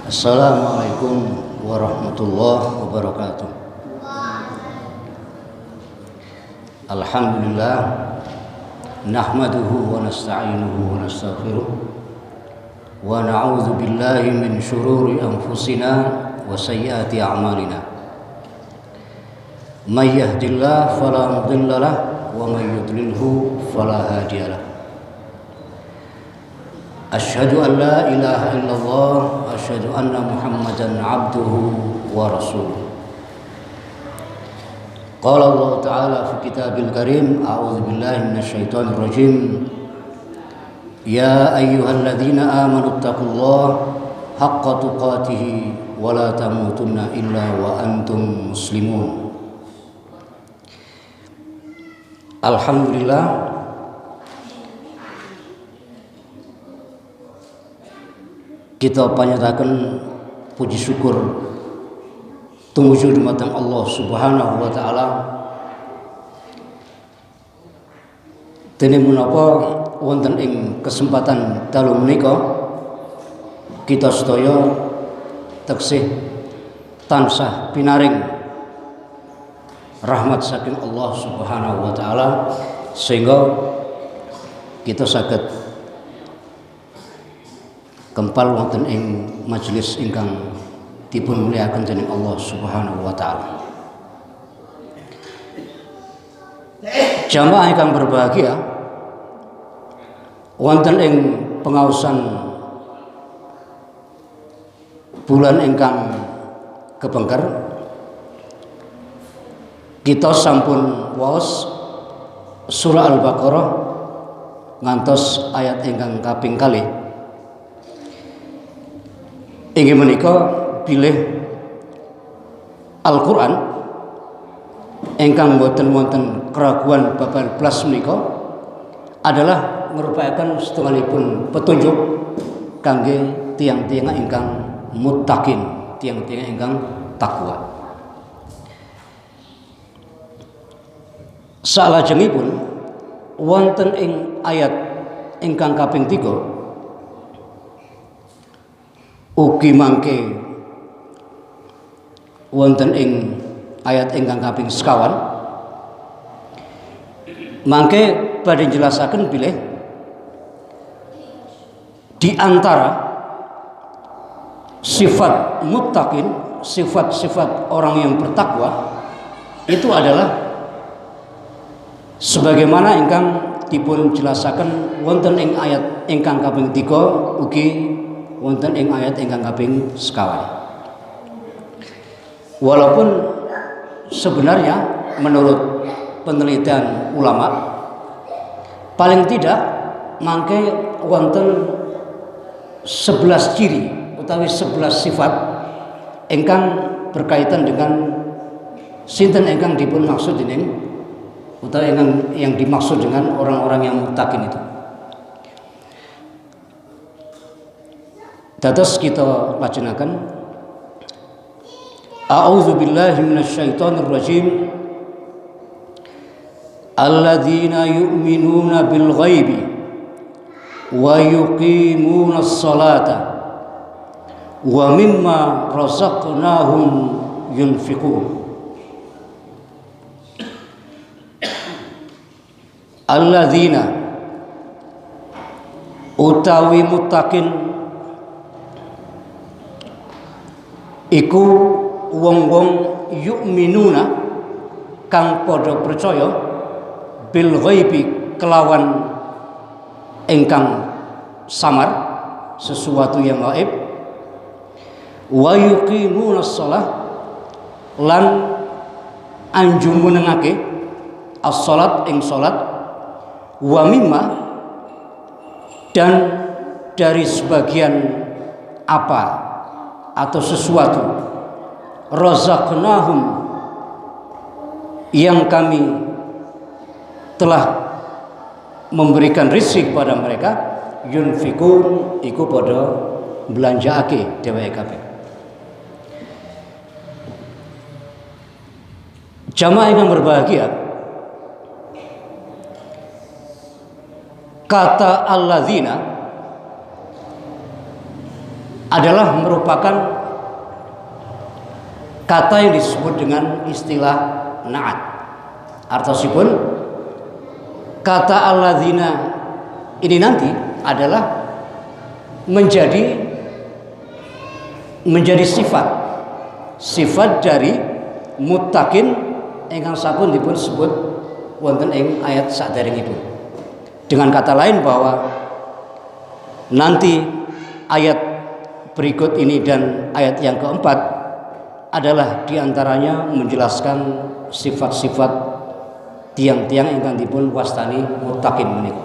Assalamualaikum warahmatullahi wabarakatuh. Alhamdulillah nahmaduhu wa nasta'inuhu wa nastaghfiruh wa na'udzu billahi min syururi anfusina wa sayyiati a'malina. May yahdihillahu fala mudilla lahu wa may yudlilhu fala hadiya lahu. Asyhadu an la ilaha illallah wa asyhadu anna Muhammadan abduhu wa rasuluh. Qala Allah Ta'ala fi kitabil karim, a'udzu billahi minasyaitonir rajim. Ya ayyuhalladzina amanu taqullaha haqqa tuqatih wa la tamutunna illa wa antum muslimun. Alhamdulillah, kita panjataken puji syukur tumuju dumateng Allah Subhanahu wa taala. Dene menapa wonten ing kesempatan dalu menika kita sedaya taksih tansah pinaring rahmat saking Allah Subhanahu wa taala sehingga kita saged kempal wonten ing majelis ingkang dipun mulyakaken dening Allah Subhanahu wa taala. Jamaah ingkang berbahagia, wonten ing pengaosan bulan ingkang kepengker kita sampun waos surah Al-Baqarah ngantos ayat ingkang kaping kalih. Inggih menika bilih Al-Qur'an ingkang boten wonten keraguan babar blas menika adalah merupakan setunggalipun petunjuk kangge tiang-tiang ingkang muttaqin, tiang-tiang ingkang takwa. Salajengipun wonten ing ayat ingkang kaping 3 ugi mangke wonten ing ayat ingkang kaping sekawan mangke badhe jelasaken bilih di antara sifat muttaqin, sifat-sifat orang yang bertakwa itu adalah sebagaimana ingkang dipun jelasaken wonten ing ayat ingkang kaping 3 ugi wonten ing ayat ingkang kaping sekawan. Walaupun sebenarnya menurut penelitian ulama paling tidak mangke wonten 11 ciri utawi 11 sifat ingkang berkaitan dengan sinten ingkang dipun maksud dening utawi yang dimaksud dengan orang-orang yang muttaqin itu. Dados kita lajengaken A'udzu billahi minasyaitonir rajim. Alladzina yu'minuna bil ghaibi wa yuqimunas salata wa mimma razaqnahum yunfiqun. Alladzina utawi muttaqin iku wong-wong yu'minuna kang padha percaya bil ghaibi kelawan ingkang samar sesuatu yang gaib wa yuqimunas shalah lan anjumunengake as-shalat ing salat wa mimma dan dari sebagian apa atau sesuatu razaqnahum yang kami telah memberikan rezeki kepada mereka yunfikun iku padha belanjaake dheweke kabeh. Jamaah yang berbahagia, kata alladzina adalah merupakan kata yang disebut dengan istilah na'at. Artosipun kata alladzina ini nanti adalah menjadi sifat dari muttaqin ingkang sampun dipun sebut wonten ing ayat saderengipun. Dengan kata lain bahwa nanti ayat berikut ini dan ayat yang keempat adalah diantaranya menjelaskan sifat-sifat tiang-tiang ingkang dipun wastani muttaqin menika.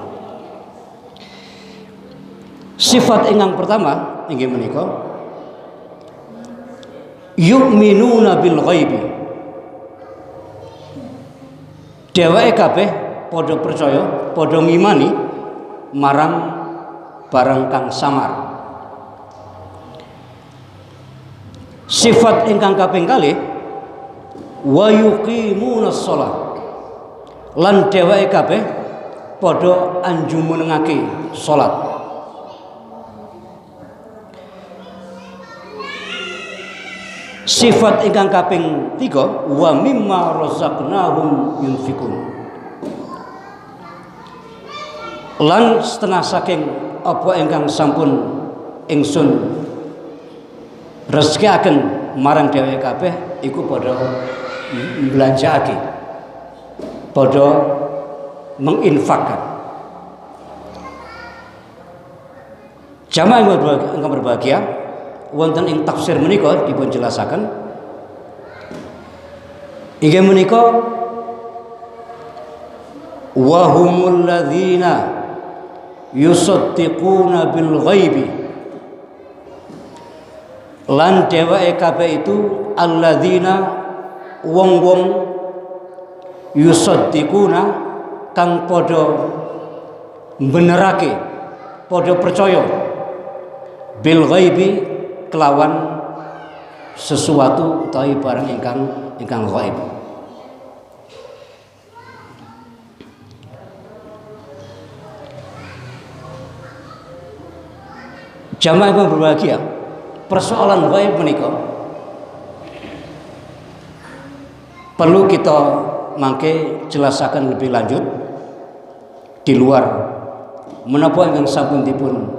Sifat ingkang pertama inggih menika yu'minuna bil ghaibi. Dheweke kabeh padha percaya, padha ngimani marang barang kang samar. Sifat ingkang kaping kalih wa yuqimunas shalah. Lan dheweke kabeh padha anjumenengake salat. Sifat ingkang kaping 3 wa mimma razaqnahum yunfikun. Lan setengah saking apa ingkang sampun ingsun rezekikaken marang dheweke kabeh iku padha mblanjakake, padha menginfakkan. Jamaah ingkang berbahagia, wonten ing tafsir menika dipun jelasaken inggih menika wa humul ladzina yusaddiquna bil ghaibi. Lan dheweke kabeh itu alladzina wong-wong yusaddiquna kang padha benerake, padha percaya bil ghaibi kelawan sesuatu utawi barang ingkang gaib. Jamaah yang berbahagia, persoalan gaib menika perlu kita mangke jelasaken lebih lanjut di luar menapa ingkang sampun dipun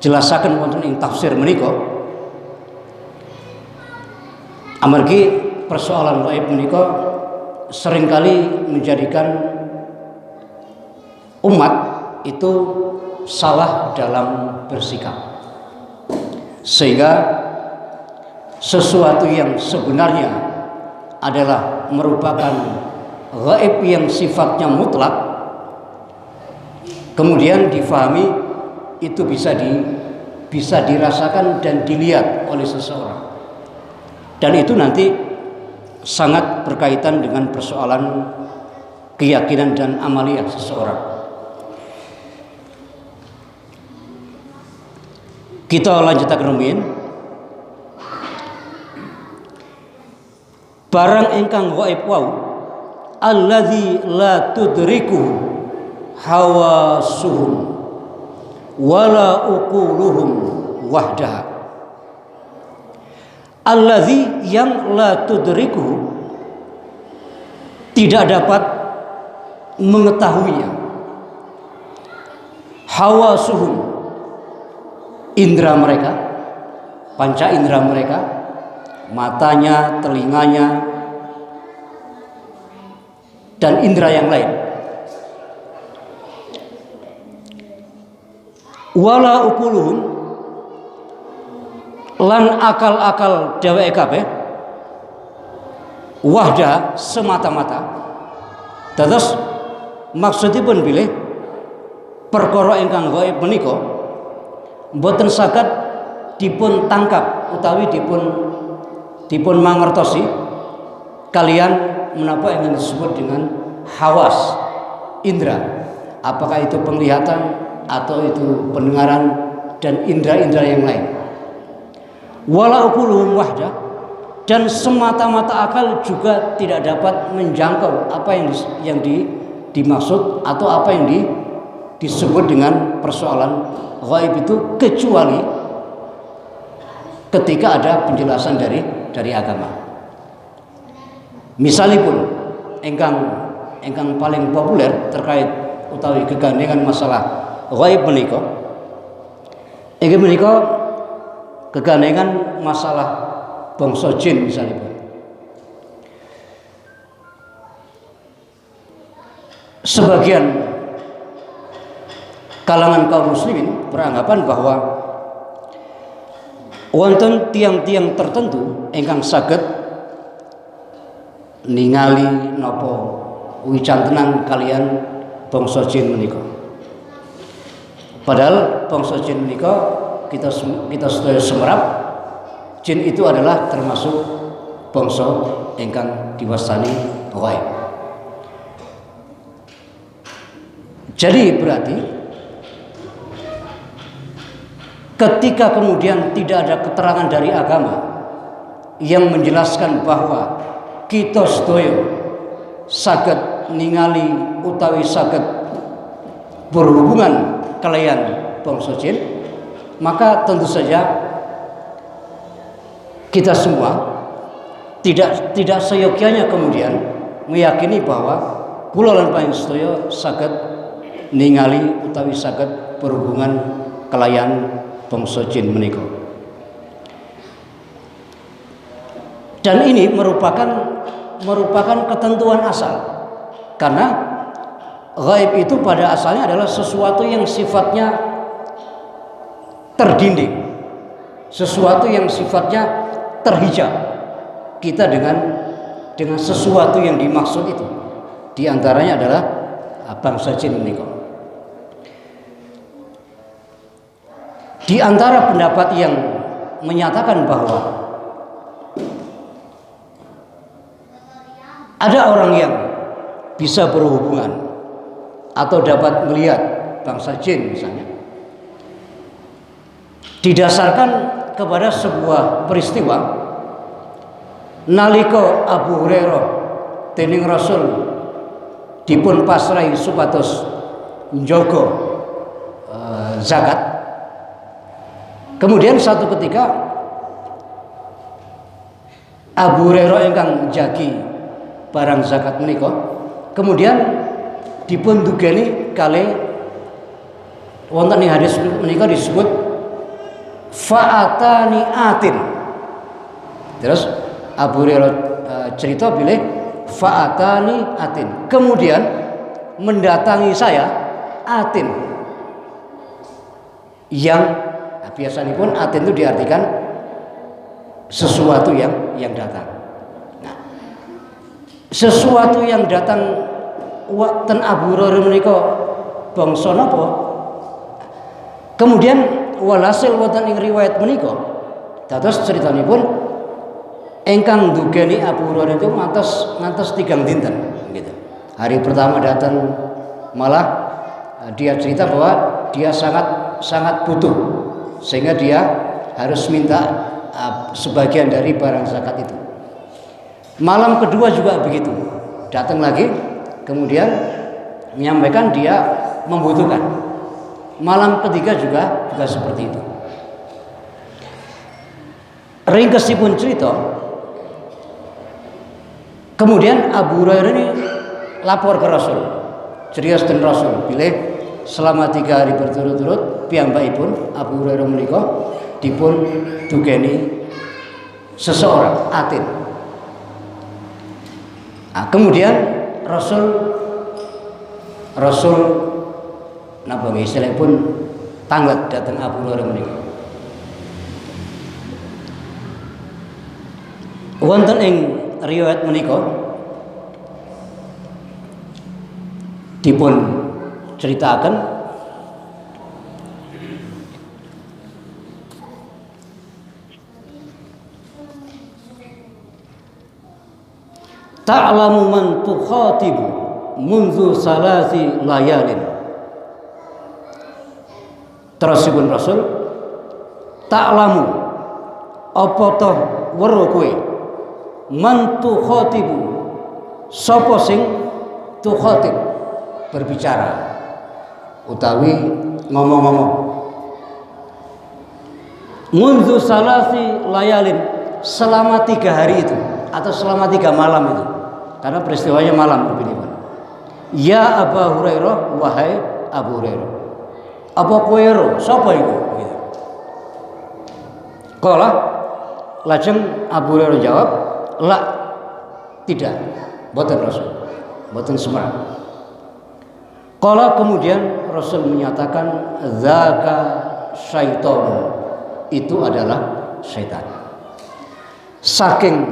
jelasaken wonten ing tafsir menika. Amargi persoalan gaib menika seringkali menjadikan umat itu salah dalam bersikap, sehingga sesuatu yang sebenarnya adalah merupakan gaib yang sifatnya mutlak kemudian difahami itu bisa dirasakan dan dilihat oleh seseorang, dan itu nanti sangat berkaitan dengan persoalan keyakinan dan amaliyah seseorang. Kita lanjutaken rumiyin. Barang ingkang gaib wau alladzi la tudriku hawasuhum wala uquluhum wahdaha. Allazi yang la tudriku tidak dapat mengetahuinya. Hawasuhum indra mereka, panca indra mereka, matanya, telinganya, dan indra yang lain. Wala uquluhum lan akal-akal dheweke kabeh wahda semata-mata. Dados maksudipun bilih perkara ingkang gaib menika boten saged dipun tangkap utawi dipun mangertosi kalian menapa yang disebut dengan hawas indra, apakah itu penglihatan atau itu pendengaran dan indra-indra yang lain. Wala uquluhum wahda, dan semata-mata akal juga tidak dapat menjangkau apa yang dimaksud atau apa yang disebut dengan persoalan gaib itu, kecuali ketika ada penjelasan dari agama. Misalipun engkang paling populer terkait utawi kegandengan masalah ghaib menika, inggih menika kegandengan masalah bangsa jin misalipun. Sebagian kalangan kaum muslimin beranggapan bahwa wonten tiang-tiang tertentu ingkang saged ningali napa wicantenan kalian bangsa jin menika. Padahal bangsa jin menika kita sedaya semerap, jin itu adalah termasuk bangsa ingkang diwastani ghaib. Jadi berarti ketika kemudian tidak ada keterangan dari agama yang menjelaskan bahwa kita sedaya saged ningali utawi saged berhubungan kalian bangsa jin, maka tentu saja kita semua tidak seyogyanya kemudian meyakini bahwa kula lan panjenengan sedaya saged ningali utawi saged berhubungan kelayan bangsa jin menika. Dan ini merupakan ketentuan asal, karena ghaib itu pada asalnya adalah sesuatu yang sifatnya terdinding, sesuatu yang sifatnya terhijab. Kita dengan sesuatu yang dimaksud itu, di antaranya adalah bangsa jin menika. Di antara pendapat yang menyatakan bahwa ada orang yang bisa berhubungan atau dapat melihat bangsa jin misalnya, didasarkan kepada sebuah peristiwa nalika Abu Hurairah dening Rasul dipun pasrahi supados njaga zakat. Kemudian satu ketika Abu Hurairah ingkang jagi barang zakat menika kemudian dipun dugeni kalih wonten ing hadis menika disebut fa'atani atin. Terus Abu Hurairah cerita bilih fa'atani atin, kemudian mendatangi saya atin, yang biasanya pun atin itu diartikan sesuatu yang datang. Nah, sesuatu yang datang wonten Abu Hurairah menika bangsa napa? Kemudian walhasil wonten ing riwayat menika dados critanipun ingkang ndugeni Abu Hurairah itu ngantos 3 dinten gitu. Hari pertama datang malah dia cerita bahwa dia sangat butuh sehingga dia harus minta sebagian dari barang zakat itu. Malam kedua juga begitu, datang lagi kemudian menyampaikan dia membutuhkan. Malam ketiga juga seperti itu. Ringkesipun cerita, kemudian Abu Hurairah ini lapor ke Rasul, cerios den Rasul bilih selama 3 hari berturut-turut piyambakipun Abu Hurairah menika dipun dugeni seseorang atin. Nah, kemudian Rasul napa istilahipun tanglet datang Abu Hurairah menika. Wonten ing riwayat menika dipun ceritakan ta'lamu man tukhatibu munzu salasi layalin. Terusipun Rasul, ta'lamu apa to weruh kowe man tukhatibu sapa sing tukhatib berbicara utawi ngomong-ngomong. mundu salasi layalin, selama 3 hari itu atau selama 3 malam itu, karena peristiwanya malam berbeda. Ya Abu Hurairah, wahai Abu Hurairah, apa kowe sapa iku gitu. Qala, lajeng Abu Hurairah jawab, la, tidak, boten Rasul, boten sembarang. Qala, kemudian Rasul menyatakan, zaka syaiton, itu adalah syaitan. Saking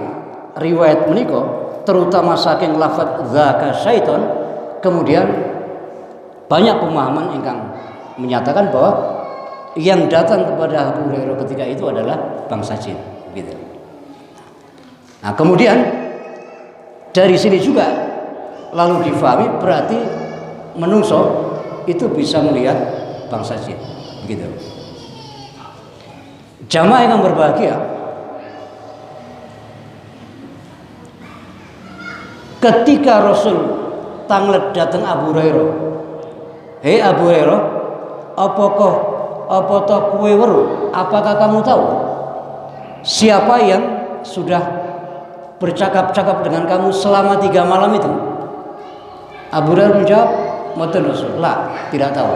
riwayat menika, terutama saking lafaz zaka syaiton, kemudian banyak pemahaman ingkang menyatakan bahwa yang datang kepada Abu Hurairah ketika itu adalah bangsa jin, gitu. Nah, kemudian dari sini juga lalu difahami berarti menungso itu bisa melihat bangsa jin, gitu. Jamaah yang berbahagia, ketika Rasul tanglet datang Abu Hurairah, hei Abu Hurairah, apa toh kowe weruh? Apakah kamu tahu siapa yang sudah bercakap-cakap dengan kamu selama 3 malam itu? Abu Hurairah menjawab, mboten Rasul, la, tidak tahu.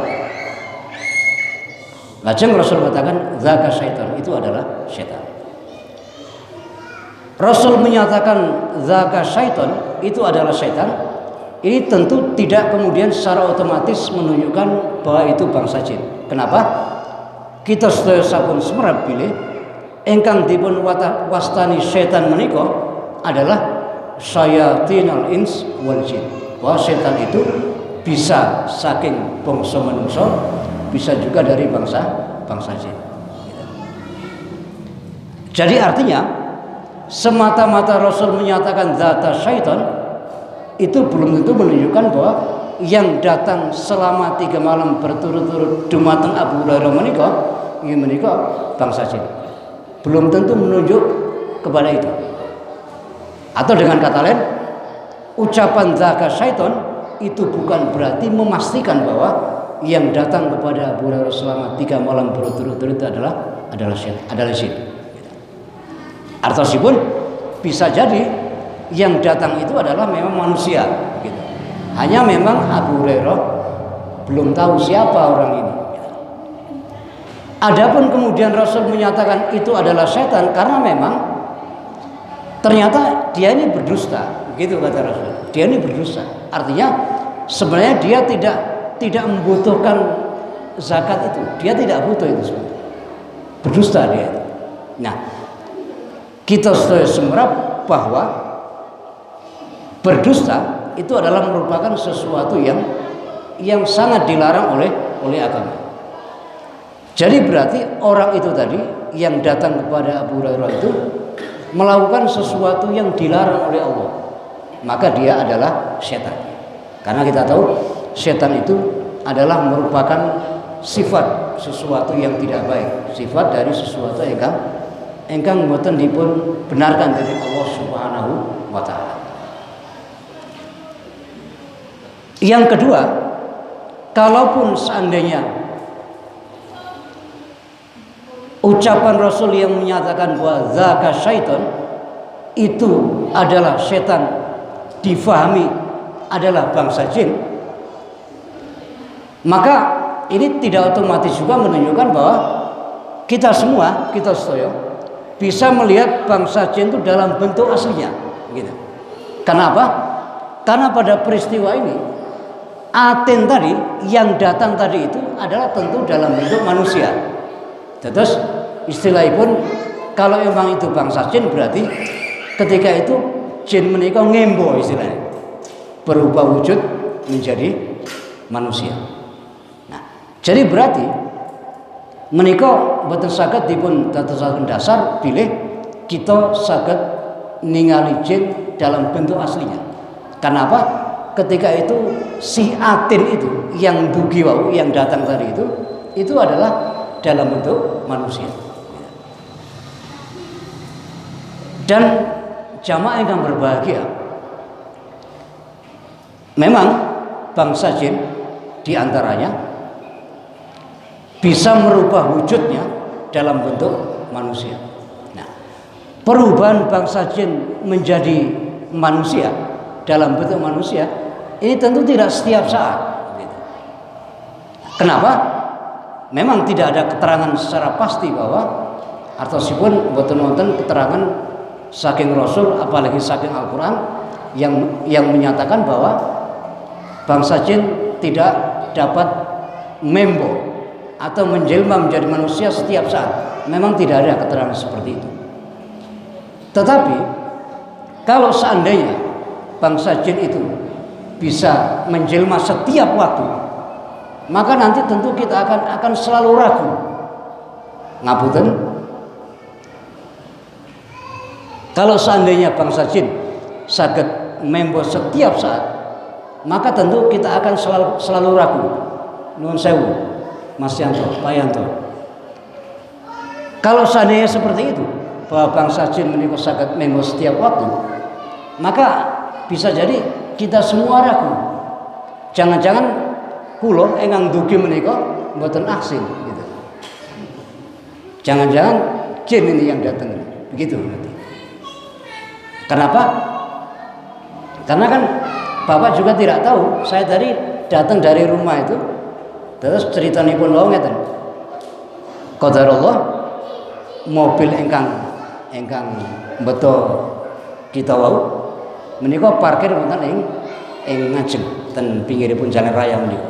Lajeng Rasul katakan, zaka syaitan, itu adalah syaitan. Rasul menyatakan zaka syaitan, itu adalah syaitan. Ini tentu tidak kemudian secara otomatis menunjukkan bahwa itu bangsa jin. Kenapa? Kita sedaya sampun semerap bilih ingkang dipun wastani syaitan menika adalah syayatinal ins wal jin. Bahwa syaitan itu bisa saking bangsa manusia, bisa juga dari bangsa jin. Jadi artinya semata-mata Rasul menyatakan zata syaitan itu belum tentu menunjukkan bahwa yang datang selama 3 malam berturut-turut dumateng Abu Hurairah menika bangsa jin. Belum tentu menunjuk kepada itu. Atau dengan kata lain, ucapan zaka syaitan itu bukan berarti memastikan bahwa yang datang kepada Abu Hurairah selama 3 malam berturut-turut itu adalah jin. Artosipun bisa jadi yang datang itu adalah memang manusia, gitu. Hanya memang Abu Hurairah belum tahu siapa orang ini. Adapun kemudian Rasul menyatakan itu adalah setan karena memang ternyata dia ini berdusta, begitu kata Rasul. Dia ini berdusta. Artinya sebenarnya dia tidak membutuhkan zakat itu. Dia tidak butuh itu sebenarnya. Berdusta dia. Nah, kita sudah semerap bahwa berdusta itu adalah merupakan sesuatu yang sangat dilarang oleh agama. Jadi berarti orang itu tadi yang datang kepada Abu Hurairah itu melakukan sesuatu yang dilarang oleh Allah, maka dia adalah setan. Karena kita tahu setan itu adalah merupakan sifat sesuatu yang tidak baik, sifat dari sesuatu ingkang mboten dipun benarkan dari Allah Subhanahu wa taala. Yang kedua, kalaupun seandainya ucapan Rasul yang menyatakan bahwa zaka syaitan itu adalah setan difahami adalah bangsa jin, maka ini tidak otomatis juga menunjukkan bahwa kita sedaya bisa melihat bangsa jin itu dalam bentuk aslinya, gitu. Kenapa? Karena pada peristiwa ini Aten tadi yang datang tadi itu adalah tentu dalam bentuk manusia. Terus istilahnya pun kalau memang itu bangsa jin berarti ketika itu jin menika ngembo istilahnya, berubah wujud menjadi manusia. Nah, jadi berarti menika boten saged dipun dadosaken dasar bilih kita saged ningali jin dalam bentuk aslinya. Kenapa? Ketika itu si Atin itu yang dugi wau yang datang tadi itu adalah dalam bentuk manusia. Dan jamaah yang berbahagia, memang bangsa jin diantaranya bisa merubah wujudnya dalam bentuk manusia. Nah, perubahan bangsa jin menjadi manusia dalam bentuk manusia ini tentu tidak setiap saat. Kenapa? Memang tidak ada keterangan secara pasti bahwa artosipun mboten wonten keterangan saking Rasul apalagi saking Al-Qur'an yang menyatakan bahwa bangsa jin tidak dapat membo atau menjelma menjadi manusia setiap saat. Memang tidak ada keterangan seperti itu. Tetapi kalau seandainya bangsa jin itu bisa menjelma setiap waktu, maka nanti tentu kita akan selalu ragu. Ngapunten, kalau seandainya bangsa jin saged membo setiap saat, maka tentu kita akan selalu ragu. Nuwun sewu, Mas Yanto, Pak Yanto. Kalau seandainya seperti itu, bahwa bangsa jin menika saged membo setiap waktu, maka bisa jadi kita semua ragu. Jangan-jangan kula ingkang dugi menika mboten aksin gitu. Jangan-jangan jin ini yang datang. Begitu nanti. Kenapa? Karena kan Bapak juga tidak tahu. Saya tadi datang dari rumah itu, terus ceritanipun wau ngeten. Qadarullah mobil ingkang beto kita wau menika parkir wonten ing ngajeng ten pinggiripun jalan raya menika.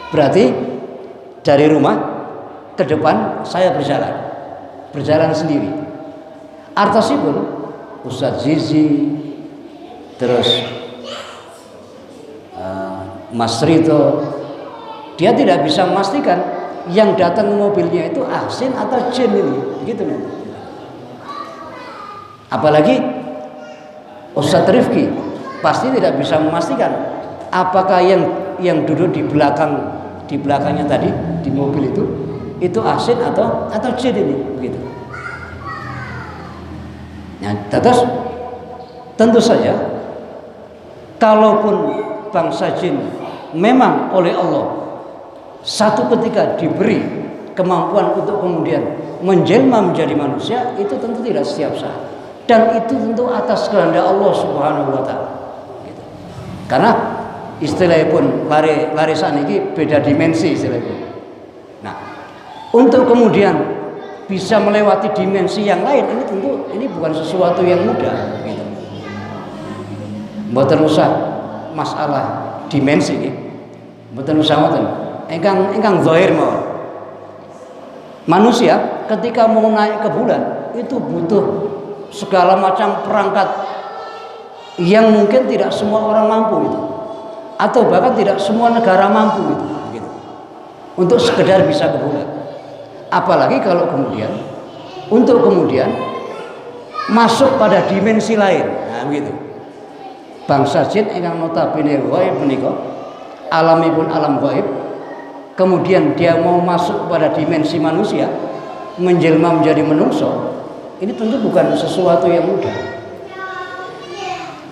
Berarti dari rumah ke depan saya berjalan sendiri. Artosipun Ustadz Zizi, terus Mas Rito, dia tidak bisa memastikan yang datang ke mobilnya itu ahsin atau jin ini, begitu nih. Apalagi Ustadz Rifki pasti tidak bisa memastikan apakah yang duduk di belakangnya tadi di mobil itu ahsin atau jin ini, begitu. Nah, terus tentu saja kalaupun bangsa jin memang oleh Allah satu ketika diberi kemampuan untuk kemudian menjelma menjadi manusia, itu tentu tidak setiap saat, dan itu tentu atas kehendak Allah Subhanahu wa taala. Gitu. Karena istilahnya pun lari saniki beda dimensi istilahnya. Nah, untuk kemudian bisa melewati dimensi yang lain, ini tentu ini bukan sesuatu yang mudah. Gitu. Mboten usah masalah dimensi ini, mboten usah ngoten. Engkang zahir mawon. Manusia ketika mau naik ke bulan itu butuh segala macam perangkat yang mungkin tidak semua orang mampu itu, atau bahkan tidak semua negara mampu itu, gitu, untuk sekedar bisa ke bulan. Apalagi kalau kemudian untuk kemudian masuk pada dimensi lain, nah begitu. Bangsa jin ingkang notabene ghaib menika alamipun alam ghaib, kemudian dia mau masuk pada dimensi manusia, menjelma menjadi manusia, ini tentu bukan sesuatu yang mudah.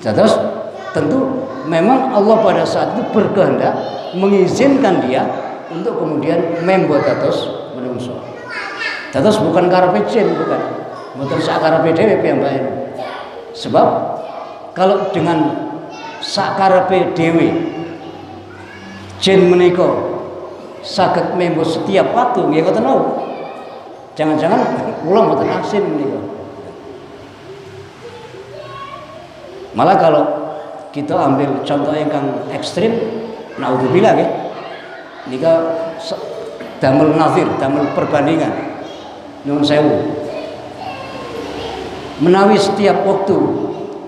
Terus tentu memang Allah pada saat itu berkehendak mengizinkan dia untuk kemudian membuat dados manusia. Dados bukan karepe jin, bukan. Mboten sak karepe dhewe piyambake. Sebab kalau dengan sak karepe dhewe jin menika saged membo setiap waktu, nggih ngoten nau. Jangan-jangan kula mboten aksin menika. Malah kalau kita ambil contoh yang ekstrim, naudzubillah nggih. Nika damel nazir, damel perbandingan. Nuwun sewu. Menawi setiap waktu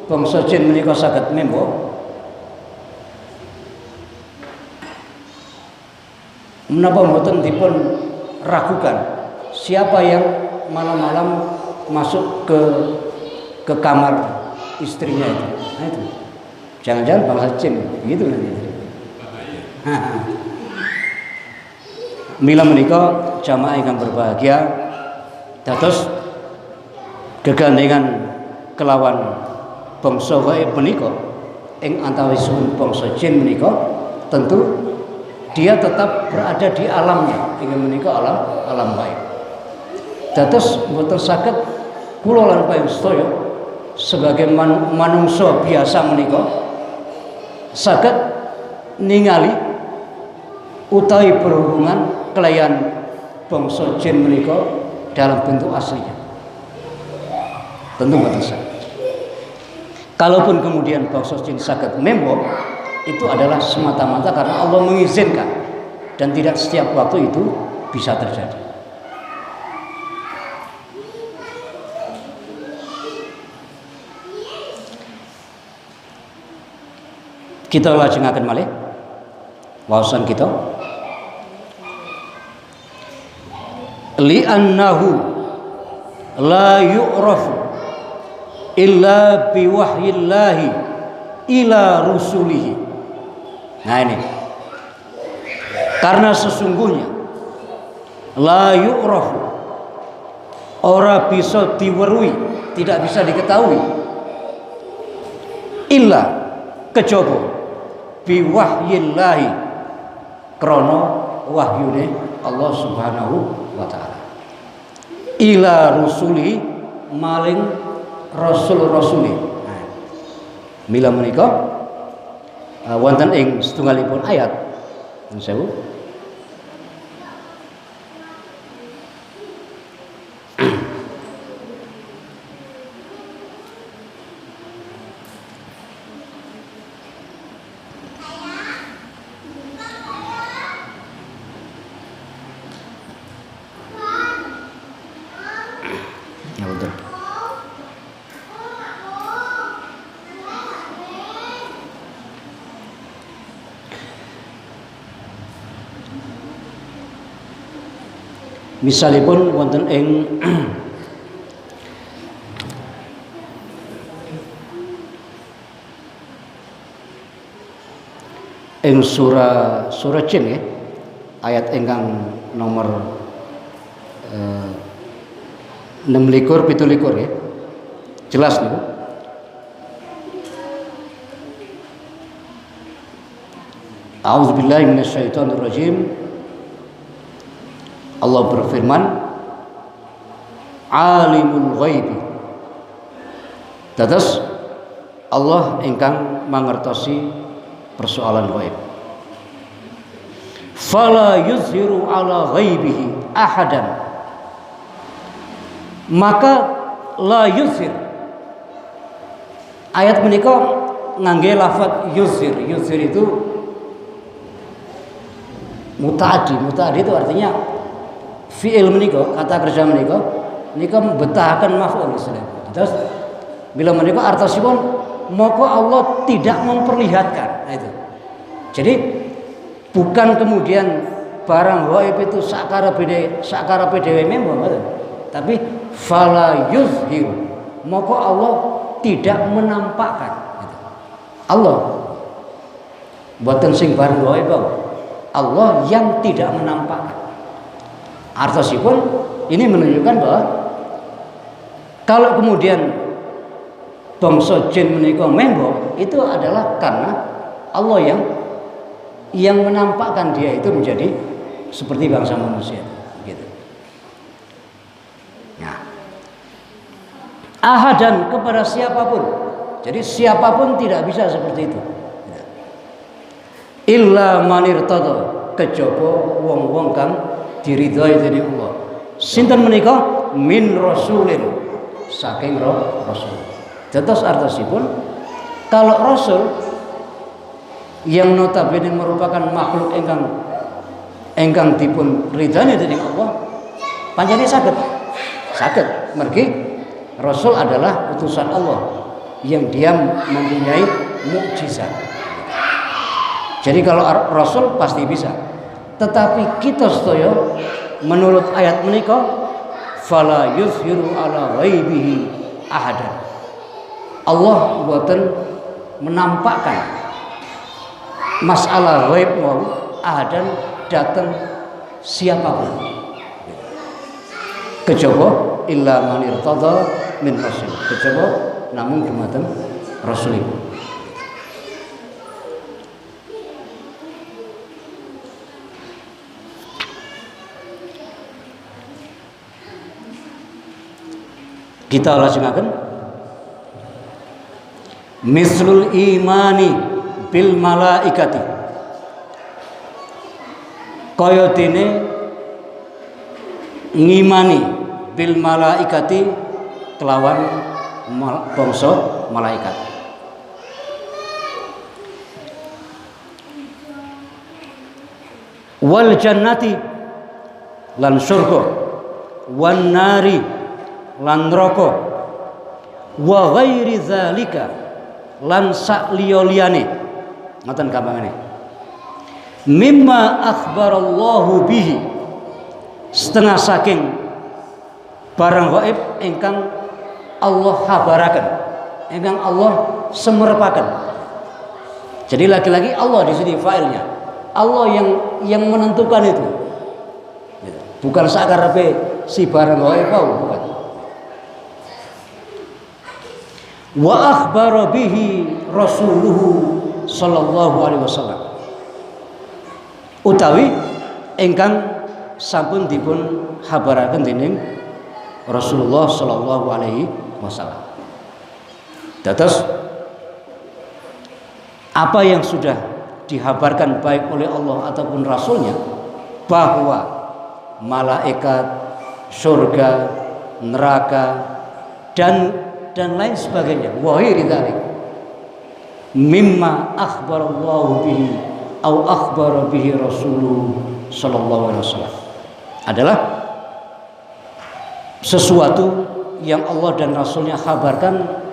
bangsa jin menika saged membo, menapa mboten dipun ragukan siapa yang malam-malam masuk ke kamar istrinya itu. Nah itu. Jangan-jangan bangsa jin gitu nanti. Mila menika jamaah ingkang berbahagia, dados gegandengan kelawan bangsa gaib menika ing antawisipun bangsa jin menika, tentu dia tetap berada di alamnya, ingin menika alam gaib. Dados mboten saged kula lan payung sedaya sebagai manungsa biasa menika saged ningali utawi berhubungan kelayan bangsa jin menika dalam bentuk aslinya. Tentu mboten saged. Kalaupun kemudian bangsa jin saged membo, itu adalah semata-mata karena Allah mengizinkan dan tidak setiap waktu itu bisa terjadi. Kita lajengaken malih wawasan kita. Li'annahu la yu'rafu illa biwahyillahi ila rusulihi. Nah ini, karena sesungguhnya la yu'rafu, ora bisa diweruhi, tidak bisa diketahui, illa kejaba biwahyillahi, krana wahyune Allah Subhanahu wa taala, ila rusuli, maling rasul-rasuli. Nah, mila menika wonten ing setunggalipun ayat sewu ya betul. Misalipun wonten ing ing surah Jin ya, ayat ingkang nomor 26-27 ya. Jelas niku. A'udzubillahi minasyaitonirrajim. Allah berfirman, alimul ghaibi. Dados Allah ingkang mangertosi persoalan ghaib. Fala yuzhiru ala ghaibihi ahadan. Maka la yuzhir. Ayat menika ngangge lafaz yuzhir. Yuzhir itu mutaaddi. Mutaaddi itu artinya fi'il menika, kata kerja menika betahkan maf'ul istilahnya. Terus bila menika artosipun maka Allah tidak memperlihatkan. Nah itu. Jadi bukan kemudian barang ghaib itu sakara dhewe memang, tapi fala yuzhir, maka Allah tidak menampakkan. Gitu. Allah boten sing barang ghaib, Allah yang tidak menampakkan. Artosipun ini menunjukkan bahwa kalau kemudian bangsa jin menika membo, itu adalah karena Allah yang menampakkan dia itu menjadi seperti bangsa manusia gitu. Nah, ahadan kepada siapapun. Jadi siapapun tidak bisa seperti itu. Illa manirtada, kejaba wong-wong kang diridhoi dening Allah. Sinten menika? Min rasulin, saking rasul. Dados artosipun kalau rasul yang notabene merupakan makhluk ingkang dipun ridhani dening Allah, panjenengan saged mergi rasul adalah utusan Allah yang dia mempunyai mukjizat. Jadi kalau rasul pasti bisa. Tetapi kita sedaya menurut ayat menika fala yuzhiru ala ghaibihi ahadan. Allah boten menampakkan masalah ghaib mau ahadan datang siapapun. Kejaba illa man irtada min rasul. Kejaba namun dumateng rasul. Kita lajengaken mislul imani bil malaikati, kaya dene ngimani bil malaikati kelawan bangsa malaikat. Wal jannati lan surga, wan nari lan neraka, wa ghairi zalika lan sak liya-liyane. Ngoten gampangane. Mimma akhbarallahu bihi, setengah saking barang gaib ingkang Allah habaraken, ingkang Allah semerepaken. Jadi lagi-lagi Allah di sini failnya. Allah yang menentukan itu. Bukan sakarepe si barang gaib bukan. Wa akhbara bihi rasuluhu sallallahu alaihi wasallam, utawi ingkang sampun dipun habaraken dening Rasulullah sallallahu alaihi wasallam. Dados apa yang sudah dihabarkan baik oleh Allah ataupun Rasulnya, bahwa malaikat, surga, neraka dan lain sebagainya, wa ghairi dzalik mimma akhbarallahu bihi au akhbara bihi Rasulullah sallallahu alaihi wasallam, adalah sesuatu yang Allah dan Rasulnya kabarkan.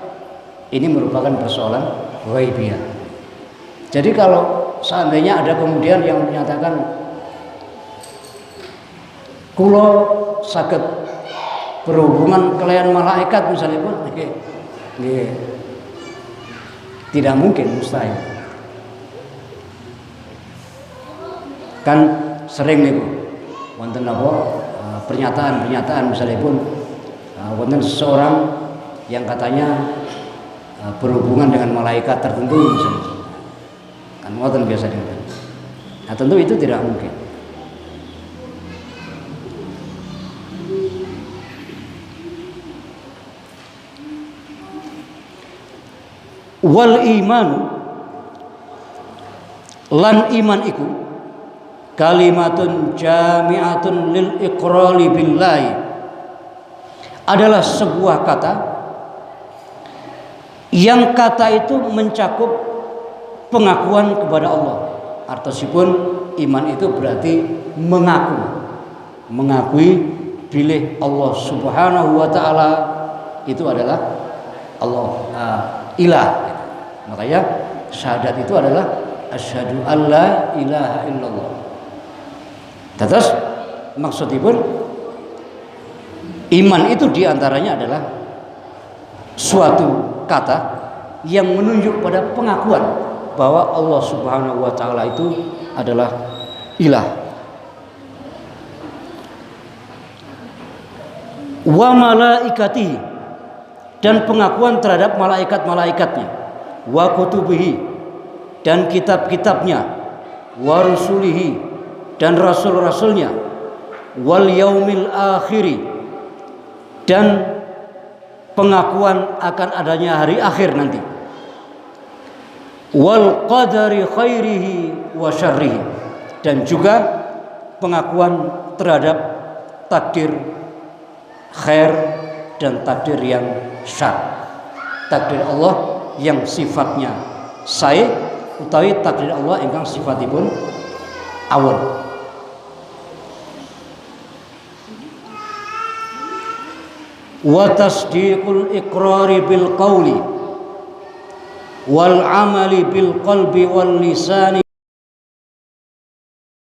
Ini merupakan persoalan ghaibiyah. Jadi kalau seandainya ada kemudian yang menyatakan kulo saged berhubungan kalian malaikat misalnya pun, tidak mungkin, mustahil. Kan sering niku wonten apa pernyataan misalnya pun wonten seseorang yang katanya berhubungan dengan malaikat tertentu misalnya. Kan wonten biasa dengan. Nah, tentu itu tidak mungkin. Wal imanu lan iman iku kalimatun jami'atun lil iqrari billahi, adalah sebuah kata yang kata itu mencakup pengakuan kepada Allah. Artosipun iman itu berarti mengakui bilih Allah Subhanahu wa taala itu adalah Allah ilah. Makanya syahadat itu adalah asyhadu alla ilaha illallah. Terus maksudipun iman itu diantaranya adalah suatu kata yang menunjuk pada pengakuan bahwa Allah Subhanahu wa taala itu adalah ilah. Wa malaikatihi, dan pengakuan terhadap malaikat-malaikatnya, wa kutubihi, dan kitab-kitabnya, wa rusulihi, dan rasul-rasulnya, wal yaumil akhiri, dan pengakuan akan adanya hari akhir nanti, wal qadari khairihi wa syarrihi, dan juga pengakuan terhadap takdir khair dan takdir yang syar. Takdir Allah yang sifatnya sae utawi takdir Allah ingkang sifatipun awon. Wa tasdiqul iqrari bil qawli wal amali bil qalbi wal lisani